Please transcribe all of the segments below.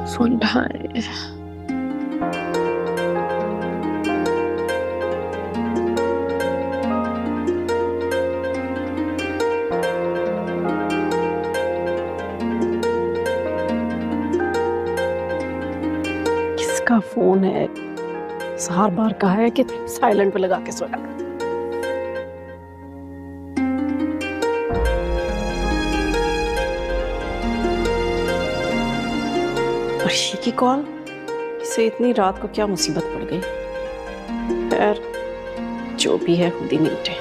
Phone उठाए। किसका phone है? हर बार कहा है कि साइलेंट पे लगा के सोया। अर्शी की कॉल? इसे इतनी रात को क्या मुसीबत पड़ गई? खैर, जो भी है खुद ही निपटे।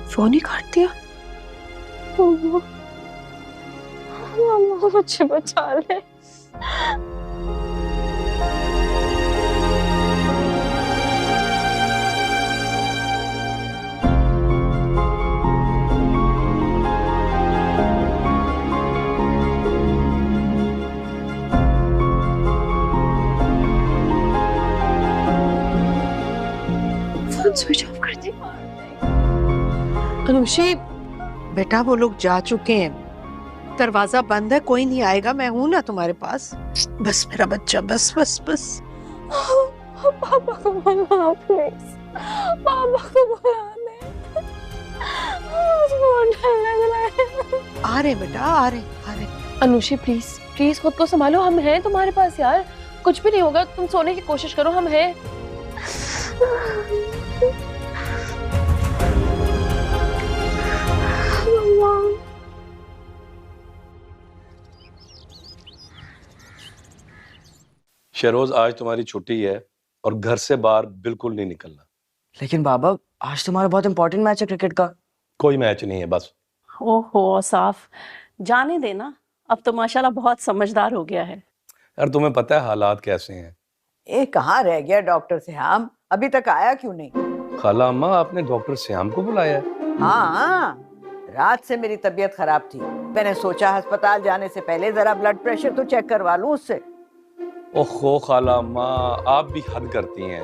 फोन ही काट दिया। मुझे बचा ले। स्विच ऑफ कर दे। अनुषी, बेटा वो लोग जा चुके हैं, दरवाजा बंद है, कोई नहीं आएगा, मैं हूं ना तुम्हारे पास। बस मेरा बच्चा, बस बस बस। पापा को बुला प्लीज, पापा को बुला ले। मुझे डर लग रहा है। आ रहे बेटा, आ रहे। अनुषी प्लीज प्लीज खुद को संभालो, हम हैं तुम्हारे पास यार, कुछ भी नहीं होगा, तुम सोने की कोशिश करो, हम हैं। शहरोज, आज तुम्हारी छुट्टी है और घर से बाहर बिल्कुल नहीं निकलना। लेकिन बाबा, आज तुम्हारा बहुत इंपॉर्टेंट मैच है क्रिकेट का। कोई मैच नहीं है, बस। ओहो साफ, जाने देना, अब तो माशाल्लाह बहुत समझदार हो गया है। यार तुम्हें पता है हालात कैसे हैं। ये कहाँ रह गया डॉक्टर श्याम, अभी तक आया क्यों नहीं? खाला अम्मा, आपने डॉक्टर श्याम को बुलाया है? हाँ, रात से मेरी तबीयत खराब थी, मैंने सोचा अस्पताल जाने से पहले जरा ब्लड प्रेशर तो चेक करवा लूं उससे। ओहो खाला अम्मा, आप भी हद करती हैं।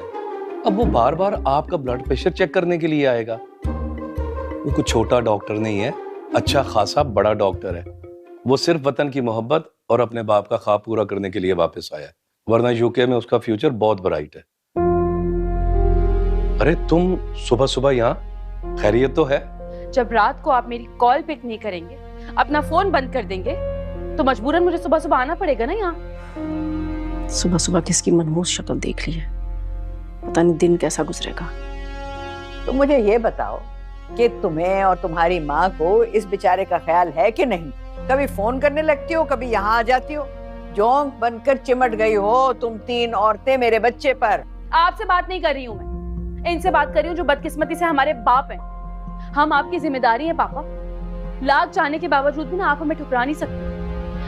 अब वो बार बार आपका ब्लड प्रेशर चेक करने के लिए आएगा? वो कुछ छोटा डॉक्टर नहीं है, अच्छा खासा बड़ा डॉक्टर है। वो सिर्फ वतन की मोहब्बत और अपने बाप का ख्वाब पूरा करने के लिए वापस आया, वरना यूके में उसका फ्यूचर बहुत ब्राइट है। अरे तुम सुबह सुबह यहाँ, खैरियत तो है? जब रात को आप मेरी कॉल पिक नहीं करेंगे, अपना फोन बंद कर देंगे, तो मजबूरन मुझे सुबह सुबह आना पड़ेगा ना यहाँ। सुबह सुबह किसकी मनहूस शक्ल देख ली है, पता नहीं दिन कैसा गुजरेगा। तो मुझे ये बताओ कि तुम्हें और तुम्हारी माँ को इस बेचारे का ख्याल है कि नहीं? कभी फोन करने लगती हो, कभी यहाँ आ जाती हो, जोंक बनकर चिमट गई हो तुम तीन औरतें मेरे बच्चे पर। आपसे बात नहीं कर रही हूँ मैं, इनसे बात कर रही हूँ जो बदकिस्मती से हमारे बाप हैं। हम आपकी जिम्मेदारी है पापा, लाख चाहने के बावजूद भी ना आप हमें ठुकरा नहीं सकते।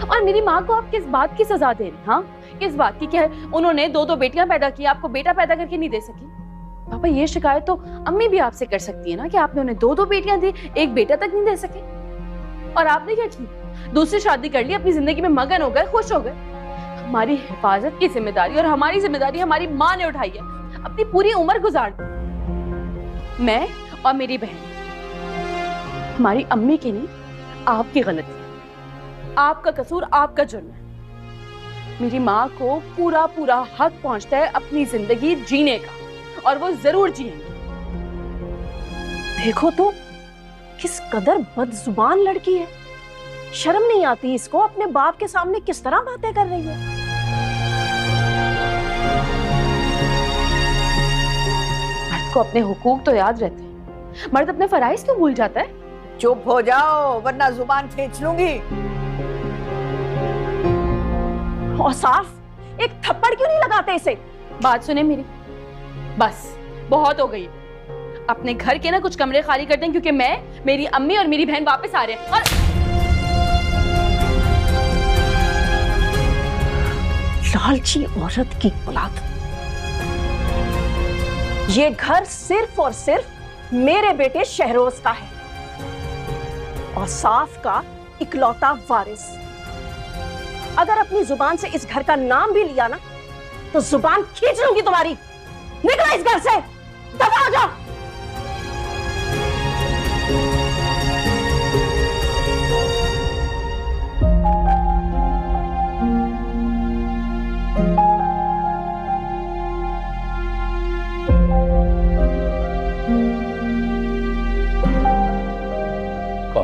और मेरी माँ को आप किस बात की सजा दे रहे? हाँ, किस बात की? क्या उन्होंने दो बेटियां पैदा की, आपको बेटा पैदा करके नहीं दे सकी? पापा, ये शिकायत तो अम्मी भी आपसे कर सकती है ना कि आपने उन्हें दो बेटियां दी, एक बेटा तक नहीं दे सके। और आपने क्या की? दूसरी शादी कर ली, अपनी जिंदगी में मगन हो गए, खुश हो गए। हमारी हिफाजत की जिम्मेदारी और हमारी जिम्मेदारी हमारी माँ ने उठाई है, अपनी पूरी उम्र गुजार दी। मैं और मेरी बहन, हमारी अम्मी की नहीं, आपकी गलती, आपका कसूर, आपका जुर्म है। मेरी माँ को पूरा पूरा हक पहुंचता है अपनी जिंदगी जीने का, और वो जरूर जिएंगे। देखो तो किस कदर बदजुबान लड़की है, शर्म नहीं आती इसको, अपने बाप के सामने किस तरह बातें कर रही है। मर्द को अपने हुकूक तो याद रहते हैं, मर्द अपने फराइज क्यों भूल जाता है? चुप हो जाओ वरना जुबान खींच लूंगी। और साफ एक थप्पड़ क्यों नहीं लगाते इसे? बात सुने मेरी, बस बहुत हो गई। अपने घर के ना कुछ कमरे खाली कर दें, क्योंकि मैं, मेरी अम्मी और मेरी बहन वापस आ रहे हैं। और लालची औरत की औलाद, ये घर सिर्फ और सिर्फ मेरे बेटे शहरोज का है और साफ का इकलौता वारिस। अगर अपनी जुबान से इस घर का नाम भी लिया ना, तो जुबान खींच लूंगी तुम्हारी। निकलो इस घर से, दफा हो जाओ।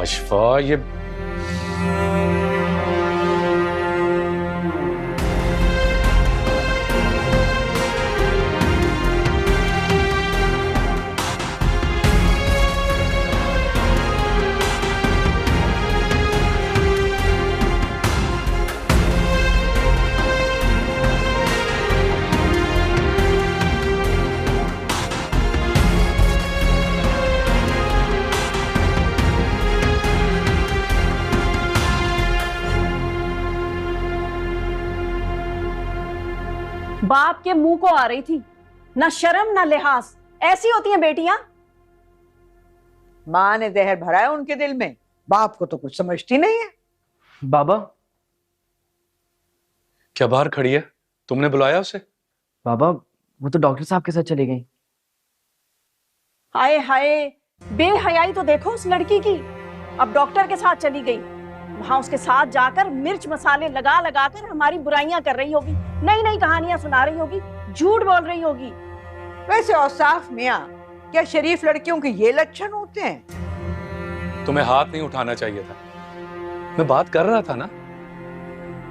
आशफा, ये बाप के मुंह को आ रही थी, ना शर्म ना लिहाज। ऐसी होती हैं बेटियां। माँ ने जहर भरा है उनके दिल में, बाप को तो कुछ समझती नहीं है। बाबा, क्या बाहर खड़ी है? तुमने बुलाया उसे? बाबा वो तो डॉक्टर साहब के साथ चली गई। हाय हाय, बेहयाई तो देखो उस लड़की की। अब डॉक्टर के साथ चली गई, वहां उसके साथ जाकर मिर्च मसाले लगा लगा कर हमारी बुराइयां कर रही होगी, नई नई कहानियां सुना रही होगी, झूठ बोल रही होगी। वैसे औसाफ मियाँ, क्या शरीफ लड़कियों के ये लक्षण होते हैं? तुम्हें हाथ नहीं उठाना चाहिए था, मैं बात कर रहा था ना।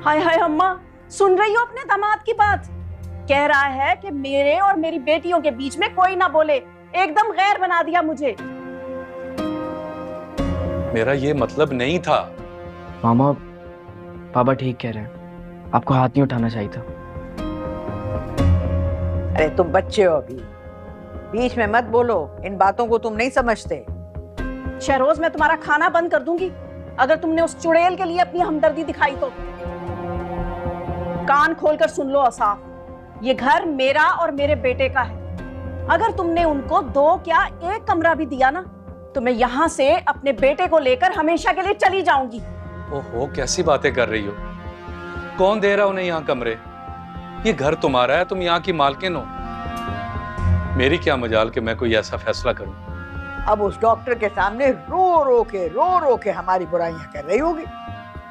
हाय हाय अम्मा, सुन रही हो अपने दामाद की बात? कह रहा है कि मेरे और मेरी बेटियों के बीच में कोई ना बोले, एकदम गैर बना दिया मुझे। मेरा ये मतलब नहीं था। मामा, पापा ठीक कह रहे हैं, आपको हाथ नहीं उठाना चाहिए था। अरे तुम बच्चे हो अभी, बीच में मत बोलो, इन बातों को तुम नहीं समझते। शहरोज, मैं तुम्हारा खाना बंद कर दूंगी अगर तुमने उस चुड़ैल के लिए अपनी हमदर्दी दिखाई तो। कान खोलकर सुन लो औसाफ, ये घर मेरा और मेरे बेटे का है। अगर तुमने उनको 2 क्या 1 कमरा भी दिया ना, तो मैं यहाँ से अपने बेटे को लेकर हमेशा के लिए चली जाऊंगी। ओहो, कैसी बातें कर रही हो? कौन दे रहा उन्हें यहाँ कमरे? ये घर तुम्हारा है, तुम यहाँ की मालकिन हो। मेरी क्या मजाल कि मैं कोई ऐसा फैसला करूं। अब उस डॉक्टर के सामने रो रो के हमारी बुराइयां कर रही होगी।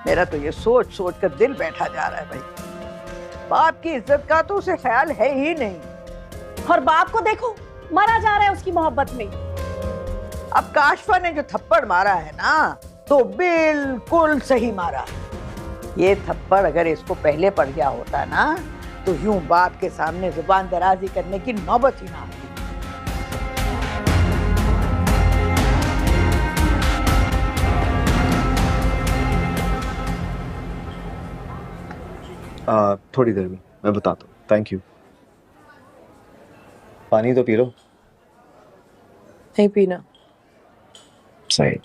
मेरा तो ये सोच सोच कर दिल बैठा जा रहा है भाई। बाप की इज्जत का तो उसे ख्याल है ही नहीं। और बाप को देखो, मरा जा रहा है उसकी मोहब्बत में। अब काशफा ने जो थप्पड़ मारा है ना, तो बिल्कुल सही मारा। ये थप्पड़ अगर इसको पहले पड़ गया होता ना, तो यूं बाप के सामने जुबान दराजी करने की नौबत ही ना आती। थोड़ी देर में मैं बताता हूँ। Thank you. पानी तो पी लो। नहीं पीना। सही।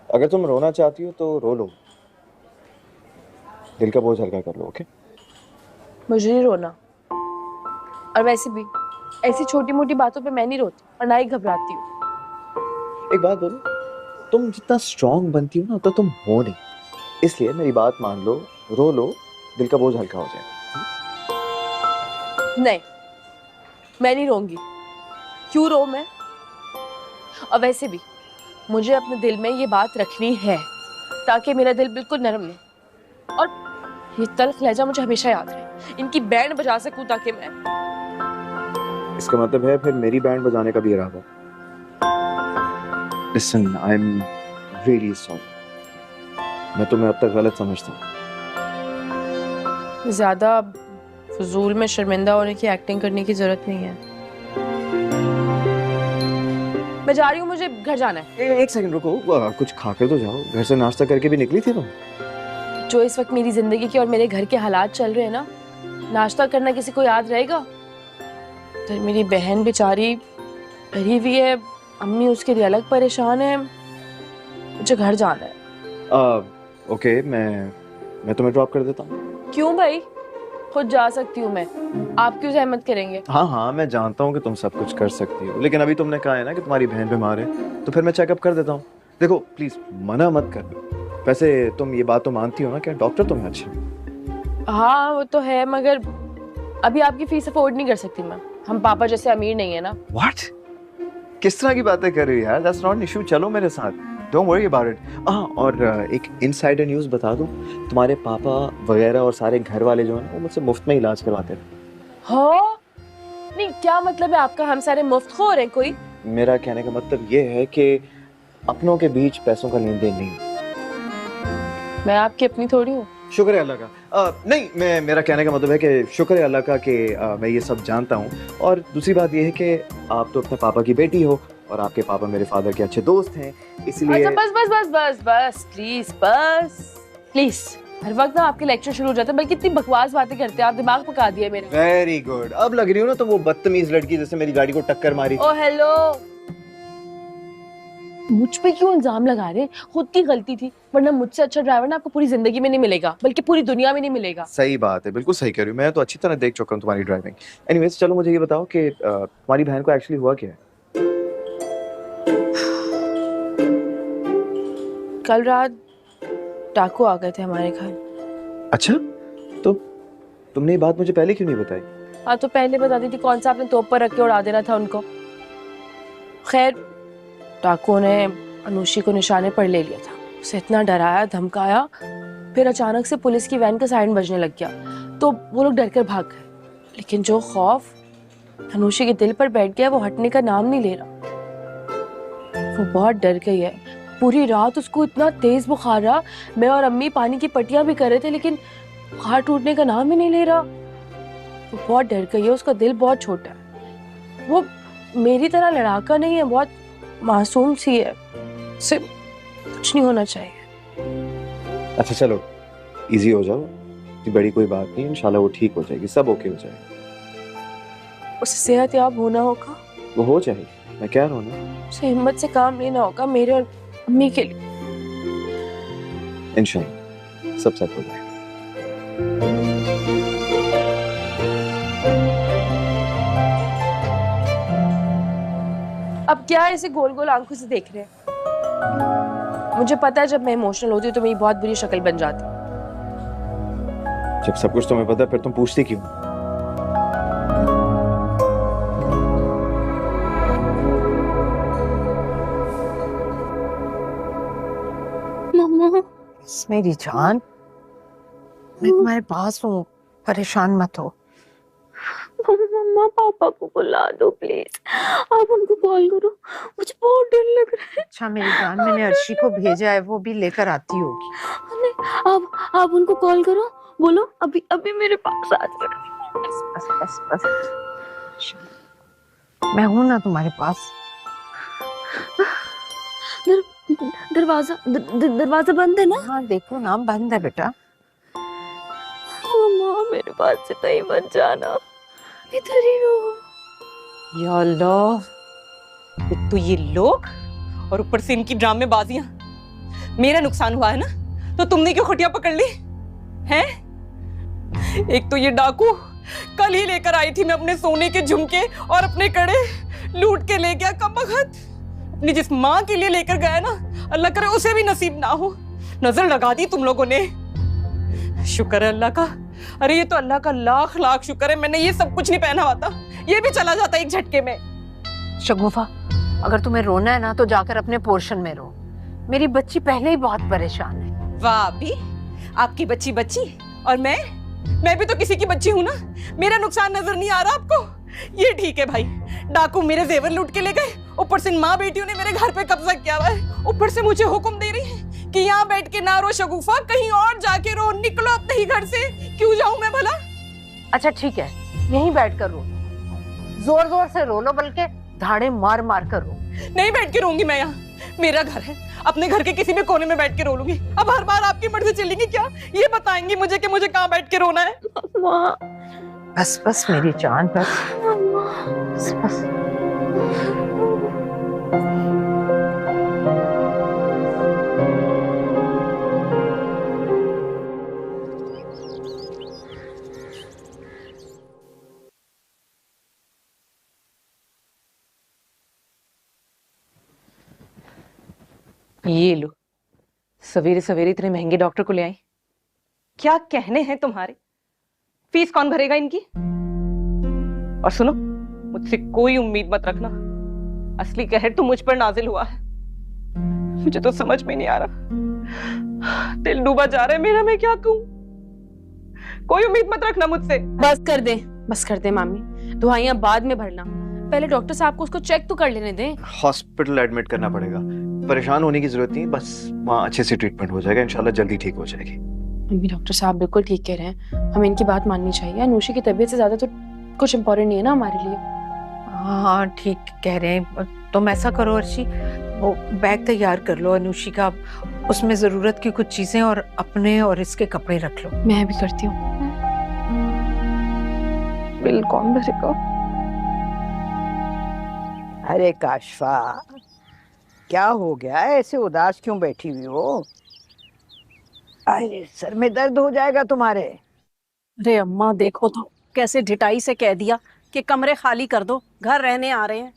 अगर तुम रोना चाहती हो तो रो लो, दिल का बोझ हल्का कर लो। ओके? मुझे नहीं रोना, और वैसे भी ऐसी छोटी मोटी बातों पे मैं नहीं रोती और ना ही घबराती हूँ। एक बात बोलो, तुम जितना स्ट्रांग बनती हो ना उतना तुम हो नहीं, इसलिए मेरी बात मान लो, रो लो, दिल का बोझ हल्का हो जाए। नहीं, मैं नहीं रोऊंगी। क्यों रो मैं? और वैसे भी मुझे अपने दिल में ये बात रखनी है ताकि मेरा दिल बिल्कुल नरम नहीं, और ये तल्ख लहजा मुझे हमेशा याद रहे, इनकी बैंड बजा सकूं ताकि मैं। इसका मतलब है फिर मेरी बैंड बजाने का भी इरादा? Listen, I'm really sorry. मैं तुम्हें अब तक गलत समझता हूँ। ज्यादा फजूल में शर्मिंदा होने की एक्टिंग करने की जरूरत नहीं है। मैं जा रही हूँ, मुझे घर जाना है। एक सेकंड रुको, कुछ खाकर तो जाओ। घर से नाश्ता करके भी निकली थी तुम? जो इस वक्त मेरी जिंदगी के और मेरे घर के हालात चल रहे हैं ना, नाश्ता करना किसी को याद रहेगा? तो मेरी बहन बेचारी भरी हुई है, अम्मी उसके लिए अलग परेशान है, मुझे घर जाना है। ओके, मैं तुम्हें ड्रॉप कर देता हूँ। क्यों भाई? खुद जा सकती हूँ मैं, आप क्यों जहमत करेंगे? हाँ, मैं जानता हूँ कि तुम सब कुछ कर सकती हो, लेकिन अभी तुमने कहा है ना कि तुम्हारी बहन बीमार है, तो फिर मैं चेकअप कर देता हूँ। देखो प्लीज मना मत करना। वैसे तुम ये बात तो मानती हो ना कि डॉक्टर तुम्हें अच्छे हैं? हाँ वो तो है, मगर अभी आपकी फीस अफोर्ड नहीं कर सकती मैं। हम पापा जैसे अमीर नहीं है ना। What? किस तरह की बातें कर रही हो यार? That's not an issue। चलो मेरे साथ, डोंट वरी अबाउट इट। और एक इनसाइडर न्यूज़ बता दूं, तुम्हारे पापा वगैरह और सारे घर वाले जो हैं वो मुझसे मुफ्त में इलाज करवाते थे। हाँ? नहीं, क्या मतलब है आपका? हम सारे मुफ्तखोर हैं कोई? मेरा कहने का मतलब ये है कि अपनों के बीच पैसों का लेन देन नहीं होता। मैं आपकी अपनी थोड़ी हूँ। शुक्र है अल्लाह का। नहीं, मेरा कहने का मतलब है कि शुक्र है अल्लाह का कि मैं ये सब जानता हूँ। और दूसरी बात ये है कि आप तो अपने पापा की बेटी हो और आपके पापा मेरे फादर के अच्छे दोस्त हैं, इसलिए। अच्छा बस बस बस बस बस प्लीज प्लीज। हर वक्त ना आपके लेक्चर शुरू हो जाते हैं, बल्कि इतनी बकवास बातें करते हैं आप, दिमाग पका दिया मेरा। Very good. अब लग रही हो ना तो वो बदतमीज लड़की जैसे मेरी गाड़ी को टक्कर मारी। ओ हेलो, मुझ पे क्यों इल्जाम लगा रहे हैं? खुद की गलती थी, वरना मुझसे अच्छा ड्राइवर ना आपको पूरी जिंदगी में नहीं मिलेगा, बल्कि पूरी दुनिया में नहीं मिलेगा। सही बात है, बिल्कुल सही कह रही हूँ। मैं तो अच्छी तरह देख चुका हूँ तुम्हारी ड्राइविंग। एनीवेज चलो मुझे ये बताओ कि तुम्हारी बहन को एक्चुअली हुआ क्या है? कल रात डाकू आ गए थे हमारे घर। अच्छा, तो तुमने ये बात मुझे पहले क्यों नहीं बताई? हाँ तो पहले बता दी थी, कौन सा आपने तोप पर रख के उड़ा देना था उनको। खैर डाकुओं ने अनुषी को निशाने पर ले लिया था, उसे इतना डराया धमकाया, फिर अचानक से पुलिस की वैन का सायरन बजने लग गया तो वो लोग डर कर भाग गए। लेकिन जो खौफ अनुषी के दिल पर बैठ गया वो हटने का नाम नहीं ले रहा। वो बहुत डर गई है, पूरी रात उसको इतना तेज बुखार रहा, मैं और अम्मी पानी की पट्टियां भी कर रहे थे लेकिन बुखार टूटने का नाम ही नहीं ले रहा। वो बहुत डर गई है, उसका दिल बहुत छोटा है, वो मेरी तरह लड़ाका नहीं है, बहुत मासूम सी है, उसे कुछ नहीं होना चाहिए। अच्छा चलो इजी हो जाओ, इतनी बड़ी कोई बात नहीं, इंशाल्लाह वो ठीक हो जाएगी, सब ओके हो जाएगा। उसे सेहतयाब होना होगा, वो हो जाएगी, मैं कह रहा हूँ ना। उसे हिम्मत से काम लेना होगा मेरे और अम्मी के लिए। इंशाल्लाह सब सेट हो जाएगा। अब क्या ऐसे गोल गोल आंखों से देख रहे हैं? मुझे पता है जब मैं इमोशनल होती हूँ तो मेरी बहुत बुरी शक्ल बन जाती है। जब सब कुछ तुम्हें पता है फिर तुम पूछती क्यों? मम्मा मेरी जान, मैं तुम्हारे पास हूँ, परेशान मत हो। मम्मा पापा को बुला दो प्लीज, आप उनको कॉल करो, मुझे बहुत डर लग रहा है। अच्छा मेरी जान, मैंने अर्शी को भेजा है, वो भी लेकर आती होगी। नहीं, आप उनको कॉल करो, बोलो अभी अभी मेरे पास आ जाओ। बस बस बस बस, मैं हूं ना तुम्हारे पास। दरवाजा बंद है ना? हाँ देखो ना, बंद है बेटा। मम्मा मेरे पास से कहीं मत जाना, इधर ही रहो। या अल्लाह, एक तो ये लोग और ऊपर से इनकी ड्रामेबाजियां। मेरा नुकसान हुआ है ना तो तुमने क्यों खुटिया पकड़ ली हैं? एक तो ये डाकू कल ही लेकर आई थी मैं अपने सोने के झुमके और अपने कड़े, लूट के ले गया कमबख्त। अपनी जिस माँ के लिए लेकर गया ना, अल्लाह करे उसे भी नसीब ना हो। नजर लगा दी तुम लोगों ने। शुक्र है अल्लाह का, अरे ये तो अल्लाह का लाख लाख शुक्र है मैंने ये सब कुछ नहीं पहना हुआ था, ये भी चला जाता एक झटके में। शगुफा, अगर तुम्हें रोना है ना तो जाकर अपने पोर्शन में रो, मेरी बच्ची पहले ही बहुत परेशान है। वाह भी, आपकी बच्ची बच्ची और मैं भी तो किसी की बच्ची हूँ ना। मेरा नुकसान नजर नहीं आ रहा आपको? ये ठीक है भाई, डाकू मेरे जेवर लूट के ले गए, ऊपर से माँ बेटियों ने मेरे घर पे कब्जा किया हुआ है, ऊपर से मुझे हुक्म दे रही है कि यहाँ बैठ के ना रो शगुफा, कहीं और जाके रो, निकलो अपने ही घर से। क्यों जाऊं मैं भला? अच्छा ठीक है, यहीं बैठ कर रो, जोर जोर से रो लो, बल्कि धाड़े मार मार कर रो। नहीं बैठ के रोऊंगी मैं, यहाँ मेरा घर है, अपने घर के किसी भी कोने में बैठ के रो लूंगी। अब हर बार आपकी मर्जी चलेगी क्या? ये बताएंगी मुझे कि मुझे कहाँ बैठ के रोना है? बस बस मेरी जान, बस बस बस। ये लो, सवेरे सवेरे इतने महंगे डॉक्टर को ले आई। क्या कहने हैं तुम्हारे? फीस कौन भरेगा इनकी? और सुनो, मुझसे कोई उम्मीद मत रखना, असली कहर तो मुझ पर नाजिल हुआ है। मुझे तो समझ में नहीं आ रहा, दिल डूबा जा रहा है मेरा, मैं क्या कहूं? कोई उम्मीद मत रखना मुझसे। बस कर दे मामी, दवाइयां बाद में भरना, पहले डॉक्टर साहब को उसको चेक तो कर लेने दें। हॉस्पिटल एडमिट करना पड़ेगा, परेशान होने की जरूरत नहीं, बस वहाँ अच्छे से ट्रीटमेंट हो जाएगा, इंशाल्लाह जल्दी ठीक हो जाएगी। मम्मी डॉक्टर साहब बिल्कुल ठीक कह रहे हैं, हमें इनकी बात माननी चाहिए। अनुषी की तबीयत से ज्यादा तो कुछ इम्पोर्टेंट नहीं है ना हमारे लिए। हाँ ठीक कह रहे हैं। तुम ऐसा करो अर्शी, वो बैग तैयार कर लो अनुषी का, उसमें जरूरत की कुछ चीजें और अपने और इसके कपड़े रख लो। मैं भी करती हूँ। बिल कौन भरेगा? अरे काशफा, क्या हो गया, ऐसे उदास क्यों बैठी हुई हो? अरे सर में दर्द हो जाएगा तुम्हारे। अरे अम्मा देखो तो कैसे ढिठाई से कह दिया कि कमरे खाली कर दो, घर रहने आ रहे हैं।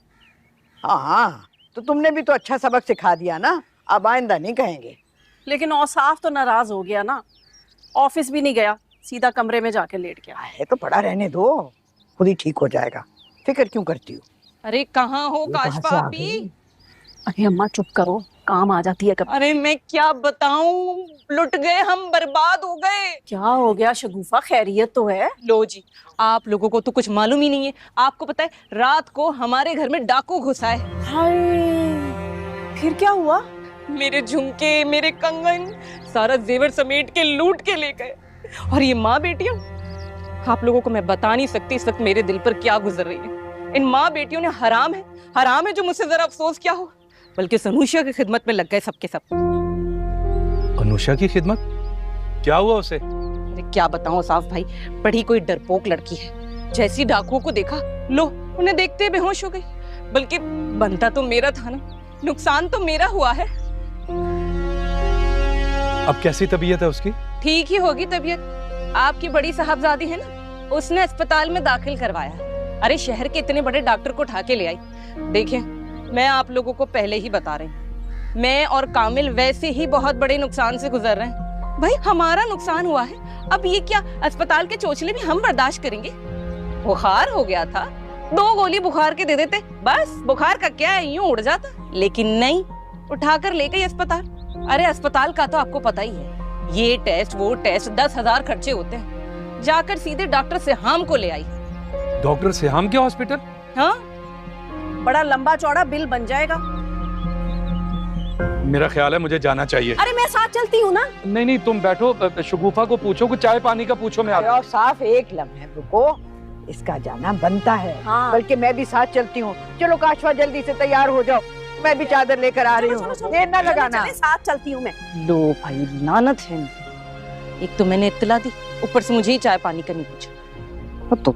हाँ, तो तुमने भी तो अच्छा सबक सिखा दिया ना, अब आइंदा नहीं कहेंगे। लेकिन औसाफ तो नाराज हो गया ना, ऑफिस भी नहीं गया, सीधा कमरे में जाके लेट गया। है तो पड़ा रहने दो, खुद ही ठीक हो जाएगा, फिक्र क्यों करती हो? अरे कहाँ हो ये कहाँ से काशफा आ भाभी? गई? अरे अम्मा चुप करो, काम आ जाती है कभी। अरे मैं क्या बताऊं, लुट गए हम, बर्बाद हो गए। क्या हो गया शगुफा, खैरियत तो है? लो जी, आप लोगों को तो कुछ मालूम ही नहीं है। आपको पता है रात को हमारे घर में डाकू घुसा है। हाय, फिर क्या हुआ? मेरे झुमके, मेरे कंगन, सारा जेवर समेट के लूट के ले गए। और ये माँ बेटियां, आप लोगों को मैं बता नहीं सकती इस वक्त मेरे दिल पर क्या गुजर रही है। इन माँ बेटियों ने हराम है जो मुझसे जरा अफसोस क्या हो, बल्कि अनुषा की खिदमत में लग गए सबके सब। अनुषा की खिदमत? क्या हुआ उसे? अरे क्या बताऊं साफ भाई, बड़ी कोई डरपोक लड़की है। जैसी डाकुओं को देखा, लो उन्हें देखते बेहोश हो गई। बल्कि बनता तो मेरा था ना, नुकसान तो मेरा हुआ है। अब कैसी तबीयत है उसकी? ठीक ही होगी तबीयत। आपकी बड़ी साहबजादी है ना, उसने अस्पताल में दाखिल करवाया। अरे शहर के इतने बड़े डॉक्टर को उठा के ले आई। देखिए, मैं आप लोगों को पहले ही बता रही हूँ, मैं और कामिल वैसे ही बहुत बड़े नुकसान से गुजर रहे हैं। भाई हमारा नुकसान हुआ है, अब ये क्या अस्पताल के चोचले भी हम बर्दाश्त करेंगे? बुखार हो गया था, 2 गोली बुखार के दे देते, बस बुखार का क्या है, यूं उड़ जाता। लेकिन नहीं, उठाकर ले गई अस्पताल। अरे अस्पताल का तो आपको पता ही है, ये टेस्ट वो टेस्ट, 10,000 खर्चे होते हैं। जाकर सीधे डॉक्टर सिहाम को ले आई। डॉक्टर सिहाम के हॉस्पिटल? हाँ, बड़ा लंबा चौड़ा बिल बन जाएगा। मेरा ख्याल है मुझे जाना चाहिए। अरे मैं साथ चलती हूँ ना। नहीं तुम बैठो, शगुफा को पूछो, कुछ चाय पानी का पूछो, मैं आता और साफ एक लम्हे रुको, इसका जाना बनता है। हाँ। बल्कि मैं भी साथ चलती हूँ। चलो काशफा जल्दी से तैयार हो जाओ, मैं भी चादर लेकर आ रही हूँ, देर ना लगाना। साथ चलती हूँ मैं। लो भाई, लानत है इनकी। एक तो मैंने इत्तला दी, ऊपर से मुझे ही चाय पानी का नहीं पूछा। तो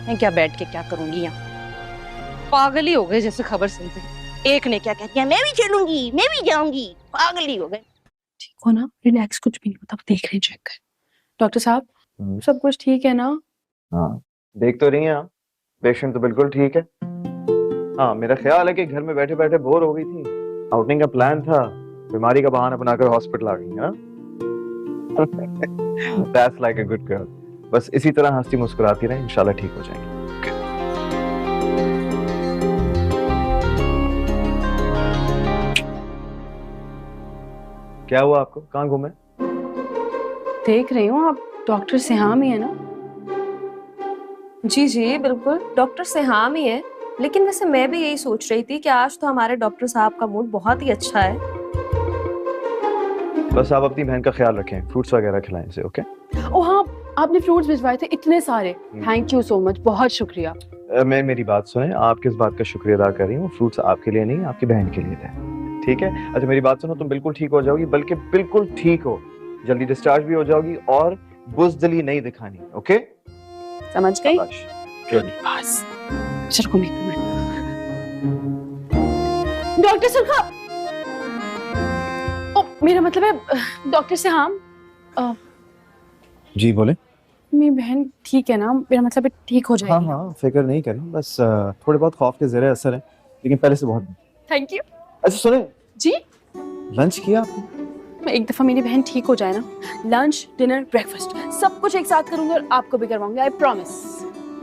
मैं क्या बैठ के क्या करूंगी यहाँ? पागल ही हो गए जैसे खबर सुनते। एक ने क्या कह दिया, मैं भी चलूंगी, मैं भी जाऊंगी, पागल ही हो गए। ठीक हो ना, रिलैक्स, कुछ भी नहीं होता, देख रहे हैं, चेक कर। डॉक्टर साहब सब कुछ ठीक है ना? हाँ देख तो रही हैं आप, पेशेंट तो बिल्कुल ठीक है। हाँ मेरा ख्याल है कि घर में बैठे बैठे बोर हो गई थी, आउटिंग का प्लान था, बीमारी का बहाना बनाकर हॉस्पिटल आ गई। हाँ That's like a good girl। बस इसी तरह हंसती मुस्कुराती रहे, इंशाल्लाह ठीक हो जाएंगे। क्या हुआ आपको, कहाँ घूमे? देख रही हूँ आप डॉक्टर सिहाम ही है ना? जी जी बिल्कुल, डॉक्टर सिहाम ही है। लेकिन वैसे मैं भी यही सोच रही थी कि आज तो हमारे डॉक्टर साहब का मूड बहुत ही अच्छा है। बस आप अपनी बहन का ख्याल रखें, फ्रूट्स वगैरह खिलाएं इसे, ओके? ओह हाँ, आपने फ्रूट्स भिजवाए थे इतने सारे, थैंक यू सो मच, बहुत शुक्रिया। मेरी बात सुने, आप किस बात का शुक्रिया अदा कर रही हूँ? फ्रूट्स आपके लिए नहीं, आपकी बहन के लिए थे, ठीक है? अच्छा मेरी बात सुनो, तुम बिल्कुल ठीक हो जाओगी, बल्कि बिल्कुल ठीक हो, जल्दी डिस्चार्ज भी हो जाओगी, और बुज़दिली नहीं दिखानी, ओके? समझ गई? बस डॉक्टर सिहाम, मेरा मतलब है डॉक्टर सिहाम। जी बोले। मेरी बहन ठीक है ना? मेरा मतलब है ठीक हो जाएगी। हाँ फिक्र नहीं करें, बस थोड़े बहुत खौफ के ज़ेरे असर है, लेकिन पहले से बहुत। Thank you. अच्छा सुने जी, लंच किया आपने? मैं एक दफा मेरी बहन ठीक हो जाए ना, लंच डिनर ब्रेकफास्ट सब कुछ एक साथ करूंगी और आपको भी करवाऊंगी, आई प्रॉमिस।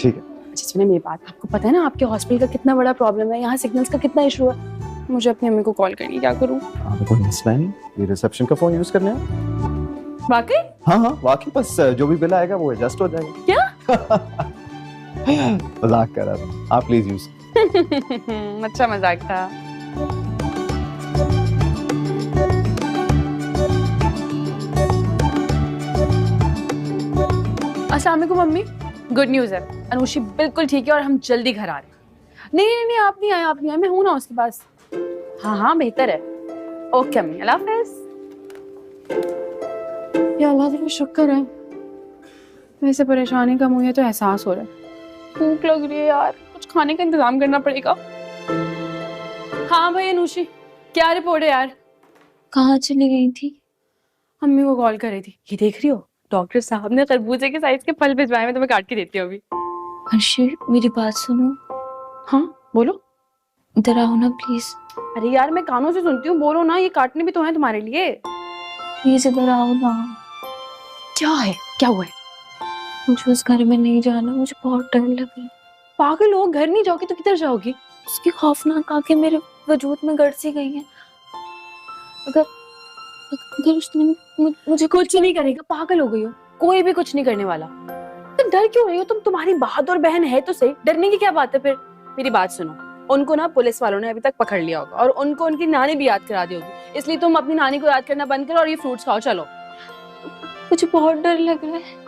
ठीक है। अच्छा सुनिए मेरी बात, आपको पता है ना आपके हॉस्पिटल का कितना बड़ा प्रॉब्लम है, यहाँ सिग्नल्स का कितना इशू है। मुझे अपनी अम्मी को कॉल करनी, क्या करूँ? कोई मसला नहीं, ये रिसेप्शन का फोन यूज करना है। वाकई? हाँ वाकई, बस जो भी बिल आएगा वो एडजस्ट हो जाएगा। क्या? मजाक कर रहा था, आप प्लीज यूज। अच्छा मजाक था। अस्सलाम वालेकुम मम्मी। गुड न्यूज़ है, अनुषी बिल्कुल ठीक है और हम जल्दी घर आ रहे हैं। नहीं, आप नहीं आए, मैं हूं ना उसके पास। हाँ बेहतर है। ओके अम्मी, अल्लाह हाफिज़। या अल्लाह तेरा शुक्र है, वैसे परेशानी कम हुई है तो एहसास हो रहा है। भूख लग रही है यार, कुछ खाने का इंतजाम करना पड़ेगा। हाँ भाई अनुषी, क्या रिपोर्ट है यार? कहाँ चली गई थी? अम्मी को कॉल कर रही थी। ये देख रही हो, डॉक्टर साहब ने खरबूजे के साइज के फल भिजवाए, मैं तुम्हें काट के देती हूँ अभी। अर्शी, मेरी बात सुनो। हाँ बोलो। इधर आओ ना प्लीज। अरे यार मैं कानों से सुनती हूँ, बोलो ना, ये काटने भी तो है तुम्हारे लिए। प्लीज इधर आओ ना। क्या है, क्या हुआ है? मुझे उस घर में नहीं जाना, मुझे बहुत डर लग रहा है। पागल हो, घर नहीं जाओगी तो किधर जाओगी? उसकी खौफनाक आंखें मेरे वजूद में गड़ सी गई हैं। अगर उसने मुझे कुछ नहीं करेगा, पागल हो गई हो, कोई भी कुछ नहीं करने वाला। तुम डर क्यों रही हो? तुम तुम्हारी बहादुर बहन है तो सही, डरने की क्या बात है फिर? मेरी बात सुनो, उनको ना पुलिस वालों ने अभी तक पकड़ लिया होगा और उनको उनकी नानी भी याद करा दी होगी, इसलिए तुम अपनी नानी को याद करना बंद करो और ये फ्रूट्स खाओ। चलो। मुझे बहुत डर लग रहा है।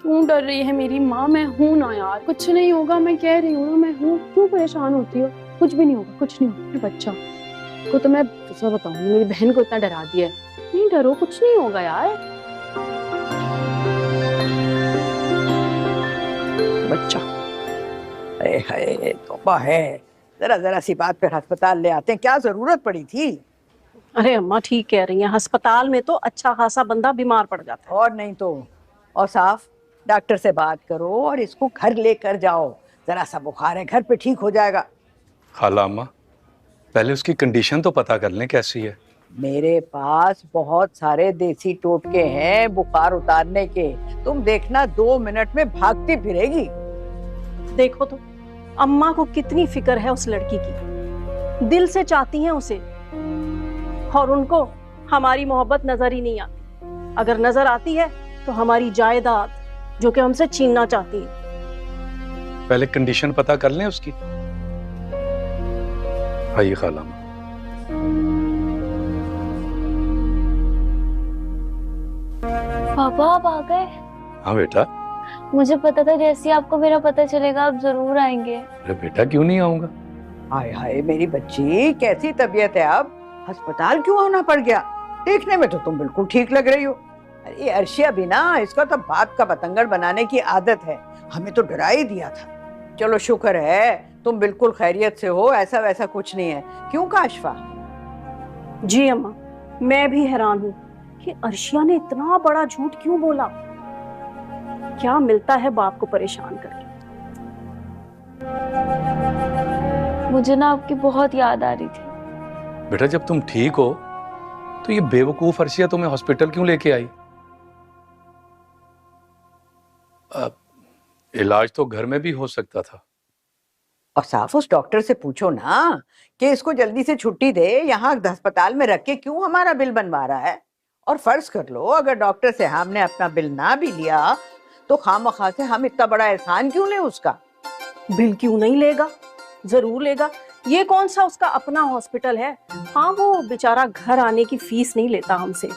क्यों डर रही है मेरी माँ? मैं हूँ ना यार, कुछ नहीं होगा, मैं कह रही हूँ ना, मैं हूँ। क्यों परेशान होती हो? कुछ भी नहीं होगा, कुछ नहीं होगा। बच्चा को तो मैं बताऊँ, मेरी बहन को इतना डरा दिया है। नहीं डरो, कुछ नहीं होगा यार। बच्चा, अरे हाय तौबा है, जरा सी बात पे अस्पताल ले आते हैं, क्या जरूरत पड़ी थी? अरे अम्मा ठीक कह रही हैं, अस्पताल में तो अच्छा खासा बंदा बीमार पड़ जाता है। और नहीं तो। और साफ डॉक्टर से बात करो और इसको घर लेकर जाओ, जरा सा बुखार है, घर पे ठीक हो जाएगा। खाला अम्मा, पहले उसकी कंडीशन तो पता कर लें कैसी है। मेरे पास बहुत सारे देसी टोटके हैं बुखार उतारने के, तुम देखना 2 मिनट में भागती फिरेगी। देखो तो अम्मा को कितनी फिक्र है उस लड़की की, दिल से चाहती हैं उसे, और उनको हमारी मोहब्बत नजर ही नहीं आती। अगर नजर आती है तो हमारी जायदाद जो कि हमसे छीनना चाहती है। पहले कंडीशन पता कर लें उसकी। आइए खाला अम्मा। पापा आप आ गए? हाँ बेटा। मुझे पता था जैसे ही आपको मेरा पता चलेगा आप जरूर आएंगे। अरे बेटा क्यों नहीं आऊंगा? हाय हाय मेरी बच्ची, कैसी तबीयत है अब? अस्पताल क्यों आना पड़ गया? देखने में तो तुम बिल्कुल ठीक लग रही हो। अरे अर्शिया भी ना, इसका तो बात का बतंगड़ बनाने की आदत है, हमें तो डरा ही दिया था। चलो शुक्र है तुम बिल्कुल खैरियत से हो, ऐसा वैसा कुछ नहीं है। क्यों काशफा? जी अम्मा, मैं भी हैरान हूँ कि अर्शिया ने इतना बड़ा झूठ क्यों बोला। क्या मिलता है बाप को परेशान करके? मुझे ना आपकी बहुत याद आ रही थी। बेटा जब तुम ठीक हो तो ये बेवकूफ अर्शिया तुम्हें हॉस्पिटल क्यों लेके आई? इलाज तो घर में भी हो सकता था। और साफ उस डॉक्टर से पूछो ना कि इसको जल्दी से छुट्टी दे, यहाँ अस्पताल में रख के क्यों हमारा बिल बनवा रहा है। और फर्ज कर लो अगर डॉक्टर से हमने अपना बिल ना भी लिया तो खामखा से हम इतना बड़ा एहसान क्यों लें उसका? बिल क्यों नहीं लेगा, जरूर लेगा। ये कौन सा उसका अपना हॉस्पिटल है? हाँ वो बेचारा घर आने की फीस नहीं लेता हमसे,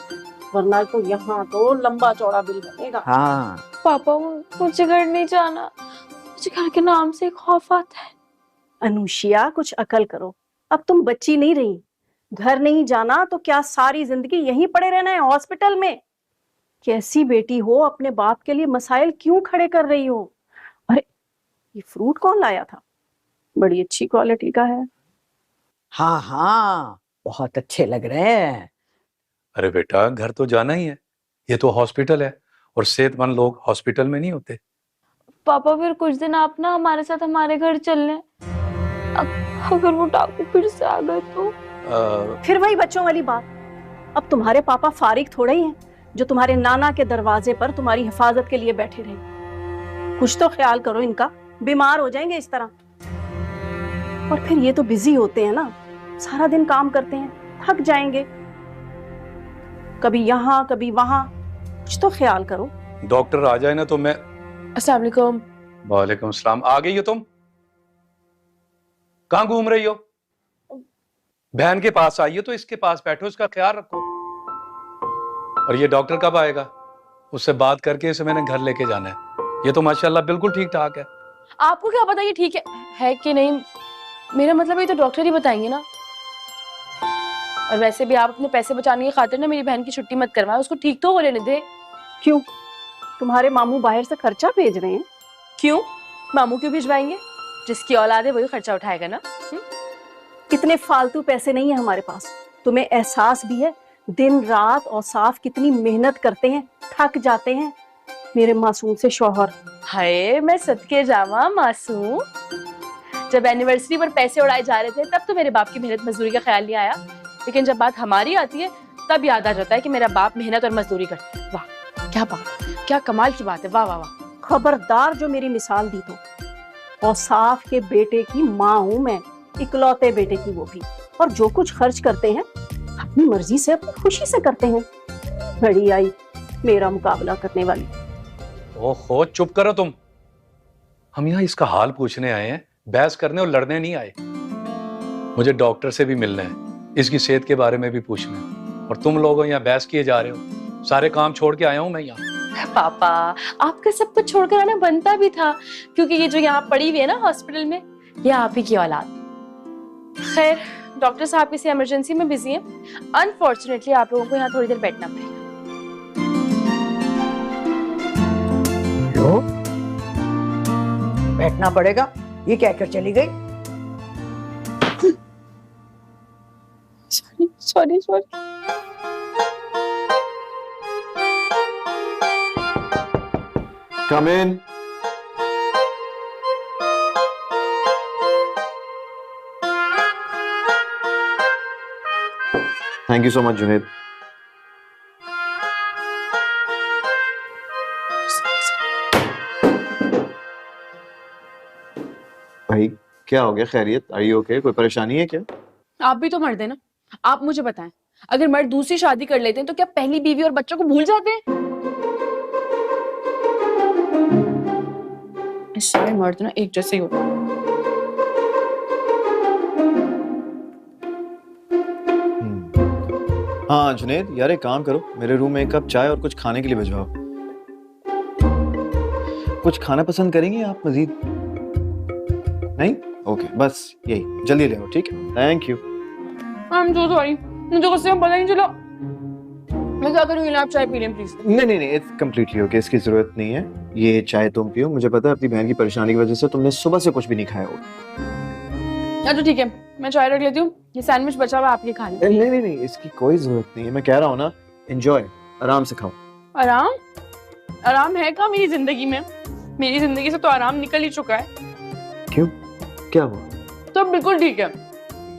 वरना तो यहाँ तो लंबा चौड़ा बिल बनेगा। हाँ पापा मुझे घर नहीं जाना, मुझे घर के नाम से खौफ आता है। अनुशिया कुछ अकल करो, अब तुम बच्ची नहीं रही। घर नहीं जाना तो क्या सारी जिंदगी यहीं पड़े रहना है हॉस्पिटल में? कैसी बेटी हो, अपने बाप के लिए मसाइल क्यों खड़े कर रही हो? अरे ये फ्रूट कौन लाया था? बड़ी अच्छी क्वालिटी का है। हाँ हाँ बहुत अच्छे लग रहे हैं। अरे बेटा घर तो जाना ही है, ये तो हॉस्पिटल है और सेहतमंद लोग हॉस्पिटल में नहीं होते। पापा फिर कुछ दिन आप ना हमारे साथ हमारे घर चल लें, अगर वो डाकू फिर से आ गए तो? फिर वही बच्चों वाली बात। अब तुम्हारे पापा फारिग थोड़े ही हैं जो तुम्हारे नाना के दरवाजे पर तुम्हारी हिफाजत के लिए बैठे रहे। कुछ तो ख्याल करो इनका, बीमार हो जाएंगे इस तरह। और फिर ये तो बिजी होते हैं ना, सारा दिन काम करते हैं, थक जाएंगे, कभी यहाँ कभी वहां। कुछ तो ख्याल करो। डॉक्टर आ जाए ना तो मैं। अस्सलाम वालेकुम। वालेकुम सलाम। आ गई हो तुम? कहाँ घूम रही हो? बहन के पास आई हो तो इसके पास बैठो, इसका ख्याल रखो। और ये डॉक्टर कब आएगा? उससे बात करके इसे मैंने घर लेके जाना है। ये तो माशाल्लाह बिल्कुल ठीक ठाक है। आपको क्या पता ये ठीक है कि नहीं? मेरा मतलब ये तो डॉक्टर ही बताएंगे ना। और वैसे भी आप अपने पैसे बचाने की खातिर ना मेरी बहन की छुट्टी मत करवाएं, उसको ठीक तो हो लेने दे। क्यों? तुम्हारे मामू बाहर से खर्चा भेज रहे हैं? क्यों? मामू क्यों भिजवाएंगे? जिसकी औलाद है वही खर्चा उठाएगा ना। इतने फालतू पैसे नहीं है हमारे पास। तुम्हें एहसास भी है दिन रात और साफ कितनी मेहनत करते हैं, थक जाते हैं मेरे मासूम से शौहर। हाय मैं सदके जावा मासूम। जब एनिवर्सरी पर पैसे उड़ाए जा रहे थे तब तो मेरे बाप की मेहनत मजदूरी का ख्याल नहीं आया, लेकिन जब बात हमारी आती है तब याद आ जाता है कि मेरा बाप मेहनत और मजदूरी करता है। वाह क्या बात, क्या कमाल की बात है। वाह वाह वाह। खबरदार जो मेरी मिसाल दी तो। और साफ के बेटे की माँ हूं मैं, इकलौते बेटे की वो भी। और जो कुछ खर्च करते हैं अपनी मर्जी से, अपनी खुशी से करते हैं। बड़ी आई मेरा मुकाबला करने वाली। ओहो चुप करो तुम। हम यहाँ इसका हाल पूछने आए हैं, बहस करने और लड़ने नहीं आए। मुझे डॉक्टर से भी मिलना है, इसकी सेहत के बारे में भी पूछना है। और तुम लोग यहाँ बहस किए जा रहे हो। सारे काम छोड़ के आया हूँ मैं यहाँ। पापा आपका सब कुछ छोड़कर आना बनता भी था, क्योंकि ये जो यहाँ पड़ी हुई है ना हॉस्पिटल में, ये आप ही की औलाद। खैर डॉक्टर साहब किसी इमरजेंसी में बिजी हैं, अनफॉर्चुनेटली आप लोगों को यहाँ थोड़ी देर बैठना पड़ेगा। बैठना पड़ेगा? ये क्या कर चली गई? Sorry. Come in. Thank you so much, Junaid. भाई क्या हो गया? खैरियत? Are you okay? कोई परेशानी है क्या? आप भी तो मर्द हैं ना, आप मुझे बताएं, अगर मर्द दूसरी शादी कर लेते हैं तो क्या पहली बीवी और बच्चों को भूल जाते हैं? सारे मर्द ना एक जैसे ही होते हैं। हाँ जुनैद यार, एक काम करो, मेरे रूम में एक कप चाय और कुछ खाने के लिए भिजवाओ। कुछ खाना पसंद करेंगे आप मजीद? नहीं? ओके बस यही, जल्दी ले आओ। ठीक है, thank you. I'm so sorry, मुझे गुस्से में पता नहीं चला। मैं क्या करूँ? आप चाय पी लें प्लीज। नहीं, इट्स कम्प्लीटली ओके, इसकी जरूरत नहीं है। ये चाय तुम पियो, मुझे पता है अपनी बहन की परेशानी की वजह से तुमने सुबह से कुछ भी नहीं खाया होगा। अच्छा ठीक है, मैं चाय रख लेती हूँ, ये सैंडविच बचा हुआ आप ये खा लें। नहीं, इसकी कोई जरूरत नहीं है, मैं कह रहा हूँ ना, एंजॉय, आराम से खाओ। आराम है क्या मेरी जिंदगी में? मेरी जिंदगी से तो आराम निकल ही चुका है। क्यों, क्या हुआ? तो बिल्कुल ठीक है।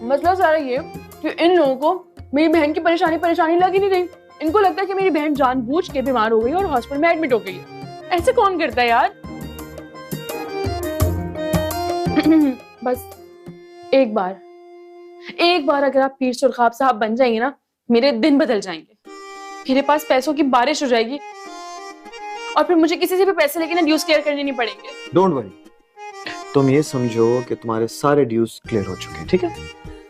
मसला सारा ये कि इन लोगों को मेरी बहन की परेशानी लग ही नहीं रही। इनको लगता है कि मेरी बहन जानबूझ के बीमार हो गई और हॉस्पिटल में एडमिट हो गई है। ऐसे कौन करता है यार? बस एक बार अगर आप पीर सुरखाब साहब बन जाएंगे ना, मेरे दिन बदल जाएंगे। मेरे पास पैसों की बारिश हो जाएगी और फिर मुझे किसी से भी पैसे लेके ना ड्यूज क्लियर करने नहीं पड़ेंगे। डोंट वरी, तुम ये समझो कि तुम्हारे सारे ड्यूज क्लियर हो चुके हैं। ठीक है?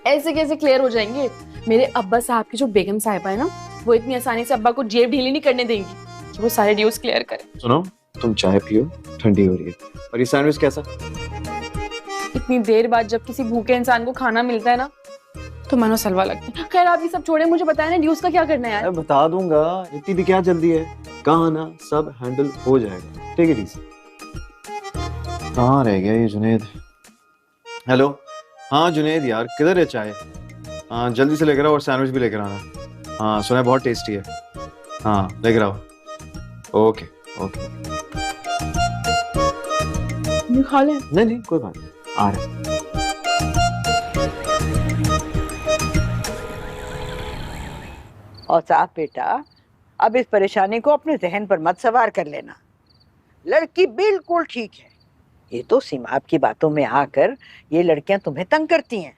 ऐसे कैसे क्लियर हो जाएंगे? मेरे अब्बा साहब की जो बेगम साहिबा है ना, वो इतनी आसानी से अब्बा को जेब ढीली नहीं करने देंगी कि वो सारे ड्यूज क्लियर करें। सुनो, तुम चाय पियो, ठंडी हो रही है। और ये सैंडविच कैसा? इतनी देर बाद जब किसी भूखे इंसान को खाना मिलता है ना, तो मानो सलवा लगता है। खैर आप ये सब छोड़े, मुझे बताया ना ड्यूज का क्या करना है यार? बता दूंगा, इतनी भी क्या जल्दी है, कहा ना सब हैंडल हो जाएगा। ठीक है? कहाँ रह गया ये जुनैद? हेलो, हाँ जुनैद यार, किधर है चाय? हाँ जल्दी से लेकर आओ और सैंडविच भी लेकर आना। हाँ सुना है बहुत टेस्टी है। हाँ लेकर आओ। ओके। खा लें? नहीं कोई बात नहीं, आ रहा। और साफ बेटा, अब इस परेशानी को अपने जहन पर मत सवार कर लेना। लड़की बिल्कुल ठीक है। ये तो सीमा की बातों में आकर ये लड़कियां तुम्हें तंग करती हैं।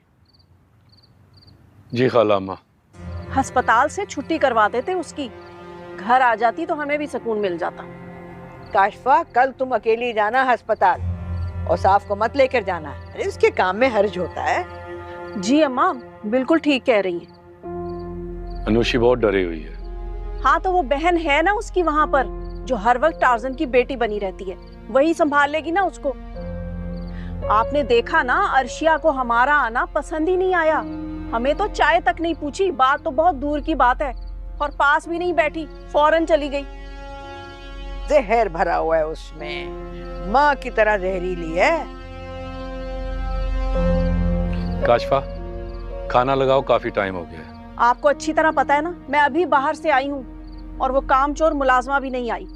जी खाला अम्मा। अस्पताल से छुट्टी करवा देते उसकी, घर आ जाती तो हमें भी सुकून मिल जाता। काशफा, कल तुम अकेली जाना अस्पताल और साफ को मत लेकर जाना। अरे उसके काम में हर्ज होता है। जी अम्मा बिल्कुल ठीक कह रही हैं। अनुषी बहुत डरी हुई है। हाँ तो वो बहन है ना उसकी वहाँ पर, जो हर वक्त टार्जन की बेटी बनी रहती है, वही संभाल लेगी ना उसको। आपने देखा ना, अर्शिया को हमारा आना पसंद ही नहीं आया। हमें तो चाय तक नहीं पूछी, बात तो बहुत दूर की बात है, और पास भी नहीं बैठी, फौरन चली गई। जहर भरा हुआ है उसमें, माँ की तरह जहरीली है। काशफा, खाना लगाओ, काफी टाइम हो गया है। आपको अच्छी तरह पता है ना, मैं अभी बाहर से आई हूँ, और वो कामचोर मुलाजमा भी नहीं आई।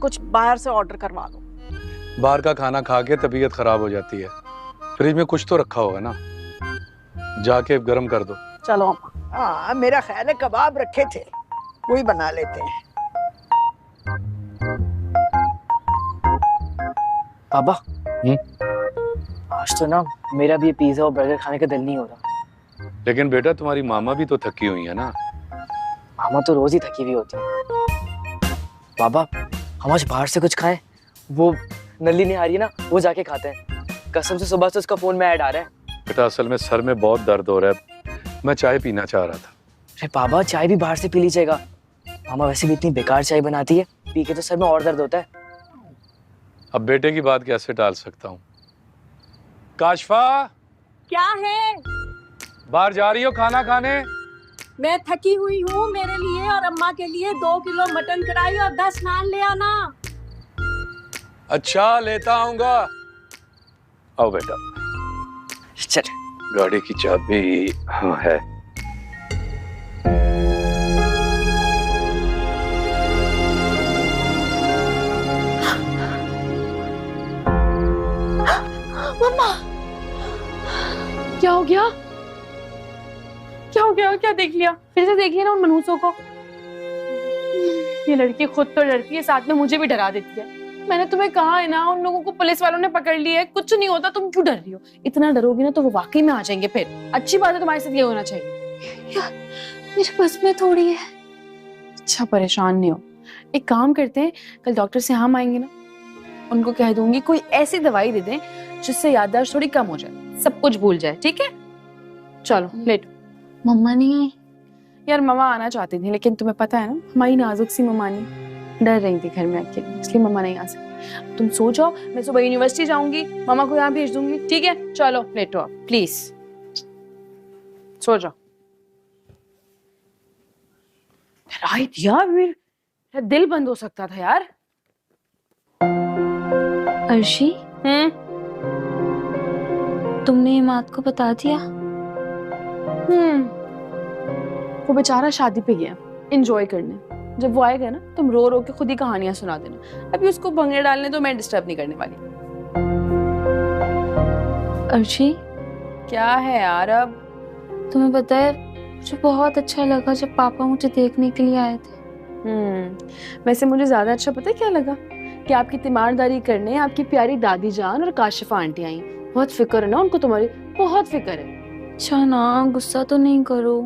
कुछ बाहर से ऑर्डर करवा लो। बाहर का खाना खा के तबीयत खराब हो जाती है। फ्रिज में कुछ तो रखा होगा ना, जाके गर्म कर दो। चलो अम्मा। हाँ, मेरा ख्याल है कबाब रखे थे, वही बना लेते हैं। पापा, आज तो ना मेरा भी पिज्जा और बर्गर खाने का दिल नहीं हो रहा। लेकिन बेटा, तुम्हारी मामा भी तो थकी हुई है ना। मामा तो रोज ही थकी हुई होती है। पापा, हम आज बाहर से कुछ खाएं। वो नली नहीं आ रही है ना, वो जाके खाते हैं। कसम से सुबह से उसका फोन में ऐड आ रहा है। बेटा, असल में सर में बहुत दर्द हो रहा है, मैं चाय पीना चाह रहा था। अरे पापा, चाय भी बाहर से पी लीजिएगा। मामा वैसे भी इतनी बेकार चाय बनाती है, पी के तो सर में और दर्द होता है। अब बेटे की बात कैसे टाल सकता हूँ। काशफा, क्या है? बाहर जा रही हो खाना खाने? मैं थकी हुई हूँ, मेरे लिए और अम्मा के लिए 2 किलो मटन कढ़ाई और 10 नान ले आना। अच्छा, लेता आऊंगा। आओ बेटा। चल। गाड़ी की चाबी हाँ है। मम्मा, क्या हो गया? क्या हो गया? क्या देख लिया? फिर से देख लिया ना उन मनहूसों को? ये लड़की खुद तो डरती है, साथ में मुझे भी डरा देती है। मैंने तुम्हें कहा है ना, उन लोगों को पुलिस वालों ने पकड़ लिया है, कुछ नहीं होता, तुम क्यों डर रही हो? इतना डरोगी ना तो वो वाकई में आ जाएंगे। फिर अच्छी बात है, तुम्हारे साथ ये होना चाहिए। यार, मेरे बस में थोड़ी है। अच्छा, परेशान नहीं हो। एक काम करते हैं, कल डॉक्टर से हम आएंगे ना, उनको कह दूंगी कोई ऐसी दवाई दे दें जिससे याददाश्त थोड़ी कम हो जाए, सब कुछ भूल जाए। ठीक है, चलो लेट। मम्मा नहीं आई? यार, मम्मा आना चाहती थी, लेकिन तुम्हें पता है ना, हमारी नाजुक सी मम्मा नहीं, डर रही थी घर में अकेले, इसलिए मम्मा नहीं आ सकती। तुम सो जाओ, मैं सुबह यूनिवर्सिटी जाऊंगी, मम्मा को यहाँ भेज दूंगी। ठीक है, चलो लेटो आप, प्लीज सो जाओ। राइट यार, मेरा दिल बंद हो सकता था यार। अर्शी, तुमने इमाद को बता दिया? वो बेचारा शादी पे गया एंजॉय करने। जब वो आएगा ना, तुम रो रो के खुद ही कहानियां सुना देना। अभी उसको भंगड़े डालने तो मैं डिस्टर्ब नहीं करने वाली। अर्शी, क्या है यार? अब तुम्हें पता है, मुझे बहुत अच्छा लगा जब पापा मुझे देखने के लिए आए थे। वैसे मुझे ज्यादा अच्छा पता है क्या लगा? कि आपकी तीमारदारी करने आपकी प्यारी दादी जान और काशिफा आंटी आई। बहुत फिक्र है ना उनको तुम्हारी, बहुत फिक्र है। अच्छा ना, गुस्सा तो नहीं करो।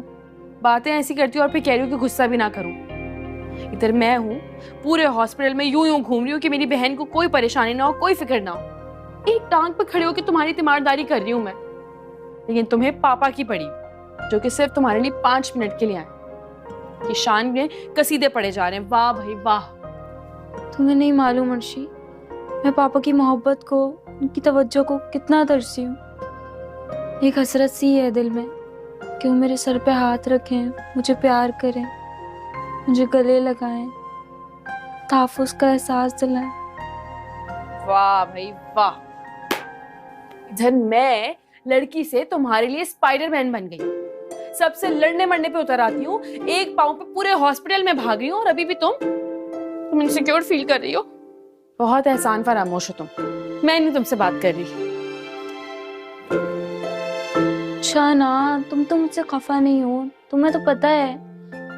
बातें ऐसी करती हो और फिर कह रही हो कि गुस्सा भी ना करूं। इधर मैं हूँ पूरे हॉस्पिटल में यूं घूम रही हूँ कि मेरी बहन को कोई परेशानी ना हो, कोई फिक्र ना हो। एक टांग पे खड़े होकर तुम्हारी तीमारदारी कर रही हूँ मैं, लेकिन तुम्हें पापा की पड़ी, जो कि सिर्फ तुम्हारे लिए 5 मिनट के लिए आए। ये शान में कसीदे पड़े जा रहे हैं। वाह भाई वाह। तुम्हें नहीं मालूम अर्शी, मैं पापा की मोहब्बत को, उनकी तवज्जो को कितना तरसी हूँ। एक हसरत सी है दिल में कि वो मेरे सर पे हाथ रखें, मुझे प्यार करें, मुझे गले लगाएं, तहफ़्फ़ुज़ का एहसास दिलाएं। वाह भाई वाह। इधर मैं लड़की से तुम्हारे लिए स्पाइडरमैन बन गई, सबसे लड़ने मरने पे उतर आती हूँ, एक पाँव पे पूरे हॉस्पिटल में भाग रही हूँ, और अभी भी तुम इनसिक्योर फील कर रही हो। बहुत एहसान फरामोश हो तुम। मैं नहीं तुमसे बात कर रही। अच्छा ना, तुम तो मुझसे खफा नहीं हो। तुम्हें तो पता है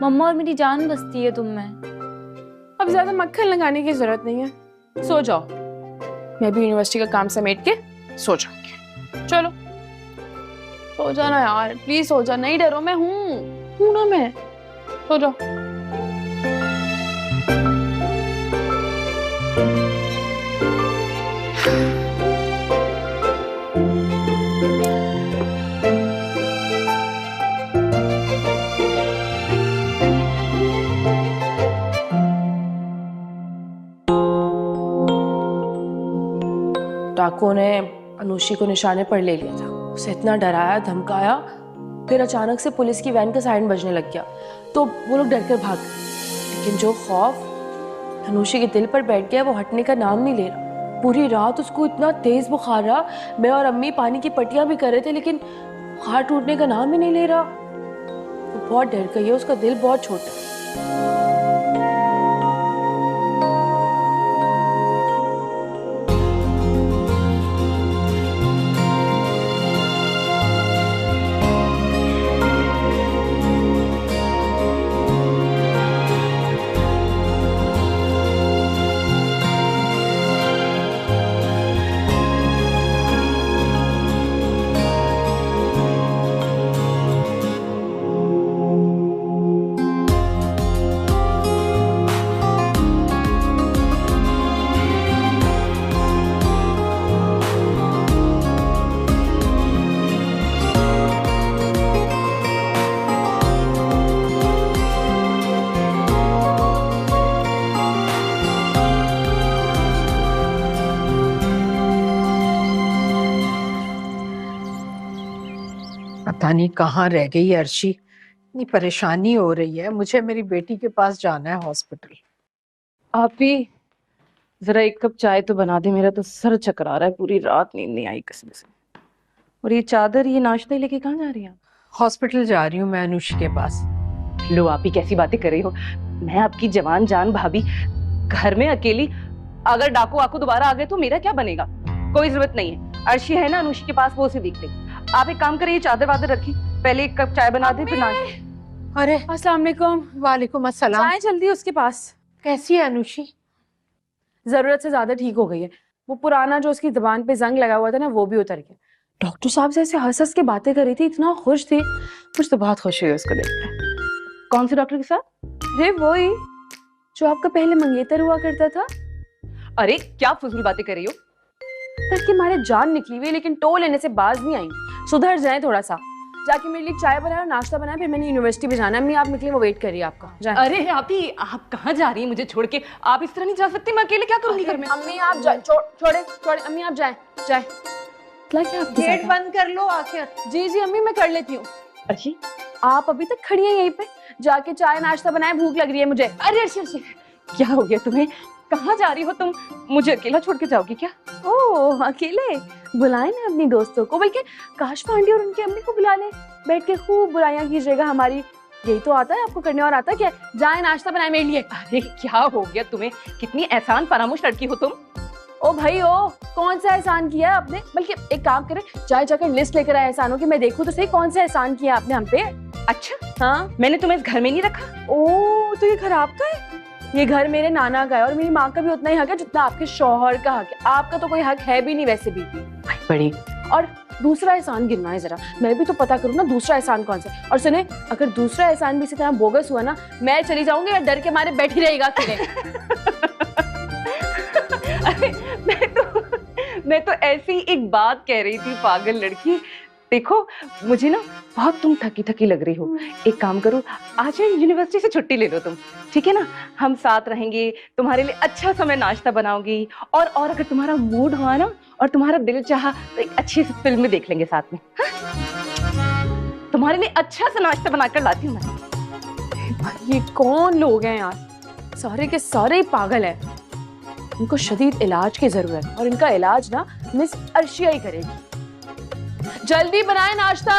मम्मा और मेरी जान बसती है तुम में। अब ज्यादा मक्खन लगाने की जरूरत नहीं है, सो जाओ। मैं भी यूनिवर्सिटी का काम समेट के सो जाऊंगी। चलो सो जाना यार, प्लीज सो जा। नहीं डरो, मैं हूँ ना, मैं। सो जाओ। डाकुओं ने अनुषी को निशाने पर ले लिया था। उसे इतना डराया धमकाया, फिर अचानक से पुलिस की वैन का सायरन बजने लग गया तो वो लोग डरकर भाग गए। लेकिन जो खौफ अनुषी के दिल पर बैठ गया वो हटने का नाम नहीं ले रहा। पूरी रात उसको इतना तेज बुखार रहा, मैं और अम्मी पानी की पट्टियां भी कर रहे थे लेकिन बुखार टूटने का नाम ही नहीं ले रहा। वो बहुत डर गई है, उसका दिल बहुत छोटा है। पता नहीं कहाँ रह गई है अर्शी, इतनी परेशानी हो रही है मुझे। मेरी बेटी के पास जाना है हॉस्पिटल। आप भी जरा एक कप चाय तो बना दे, मेरा तो सर चकरा रहा है, पूरी रात नींद नहीं आई कसम से। और ये चादर ये नाश्ता लेके कहाँ जा रही हैं? हॉस्पिटल जा रही हूँ मैं अनुषी के पास। लो आप ही कैसी बातें कर रही हो, मैं आपकी जवान जान भाभी घर में अकेली, अगर डाकू वाकू दोबारा आ गए तो मेरा क्या बनेगा? कोई जरूरत नहीं है, अर्शी है ना अनुषी के पास, वो उसे देख लेगी। आप एक काम करिए, चादर वादर रखी, पहले एक कप चाय बना दे फिर नाश्ता। अरे अस्सलाम वालेकुम। वालेकुम अस्सलाम। चाय जल्दी उसके पास। कैसी है अनुषी? जरूरत से ज्यादा ठीक हो गई है, वो पुराना जो उसकी जुबान पे जंग लगा हुआ था ना वो भी उतर गया। डॉक्टर साहब से ऐसे हंस हंस के बातें कर रही थी, इतना खुश थी, मुझे तो बहुत खुशी हुई उसको देखकर। कौन से डॉक्टर के साथ? अरे वही जो आपका पहले मंगेतर हुआ करता था। अरे क्या फजूल बातें कर रही हो? डर के मारे जान निकली हुई, लेकिन टो लेने से बाज नहीं आई। सुधर जाए थोड़ा सा, जाके मेरे लिए चाय बनाया और नाश्ता बनाया, फिर मैंने यूनिवर्सिटी भी जाना है। अम्मी आप निकली, वो वेट कर रही है आपका। जाए। अरे आप कहाँ जा रही हैं मुझे छोड़ के? आप इस तरह नहीं जा सकती, मैं अकेले क्या करूंगी घर में? अम्मी आप जाए, छोड़े अम्मी आप जाए। क्या आपके गेट साथ? बंद कर लो आखिर। जी अम्मी मैं कर लेती हूँ। अर्शी आप अभी तक खड़ी हैं यहीं पे? जाके चाय नाश्ता बनाए, भूख लग रही है मुझे। अरे अर्शी क्या हो गया तुम्हें? कहाँ जा रही हो तुम? मुझे अकेला छोड़ के जाओगी क्या? ओह अकेले? बुलाए ना अपनी दोस्तों को, बल्कि काश पांडे और उनकी अम्मी को बुला ले, बैठ के खूब बुराइयां कीजिएगा हमारी। यही तो आता है आपको करने, और आता क्या? जाए नाश्ता बनाए मेरे लिए। अरे क्या हो गया तुम्हें? कितनी एहसान फरामोश लड़की हो तुम। ओ भाई ओ, कौन सा एहसान किया आपने? बल्कि एक काम करें, जाए जाकर लिस्ट लेकर आए एहसानों की, मैं देखूं तो सही कौन सा एहसान किया आपने हम पे। अच्छा हाँ, मैंने तुम्हें इस घर में नहीं रखा? ओ तो ये घर आपका है? ये घर मेरे नाना का है और मेरी माँ का भी उतना ही हक है जितना आपके शौहर का हक है। आपका तो कोई हक है भी नहीं वैसे भी। बड़ी और दूसरा एहसान गिनना है जरा, मैं भी तो पता करूँ ना दूसरा एहसान कौन सा। और सुने, अगर दूसरा एहसान भी इसी तरह बोगस हुआ ना, मैं चली जाऊंगी या डर के मारे बैठी रहेगा अकेले। अरे मैं तो ऐसी एक बात कह रही थी, पागल लड़की। देखो मुझे ना बहुत तुम थकी थकी लग रही हो, एक काम करो, आज यूनिवर्सिटी से छुट्टी ले लो तुम, ठीक है ना? हम साथ रहेंगे, तुम्हारे लिए अच्छा सा मैं नाश्ता बनाऊंगी, और अगर तुम्हारा मूड हुआ ना और तुम्हारा दिल चाहा तो एक अच्छी सी फिल्म में देख लेंगे साथ में। हाँ? तुम्हारे लिए अच्छा सा नाश्ता बनाकर लाती हूँ मैं। ये कौन लोग हैं यार, सारे के सारे ही पागल है। इनको शदीद इलाज की जरूरत है और इनका इलाज ना मिस अर्शिया ही करेगी। जल्दी बनाए नाश्ता।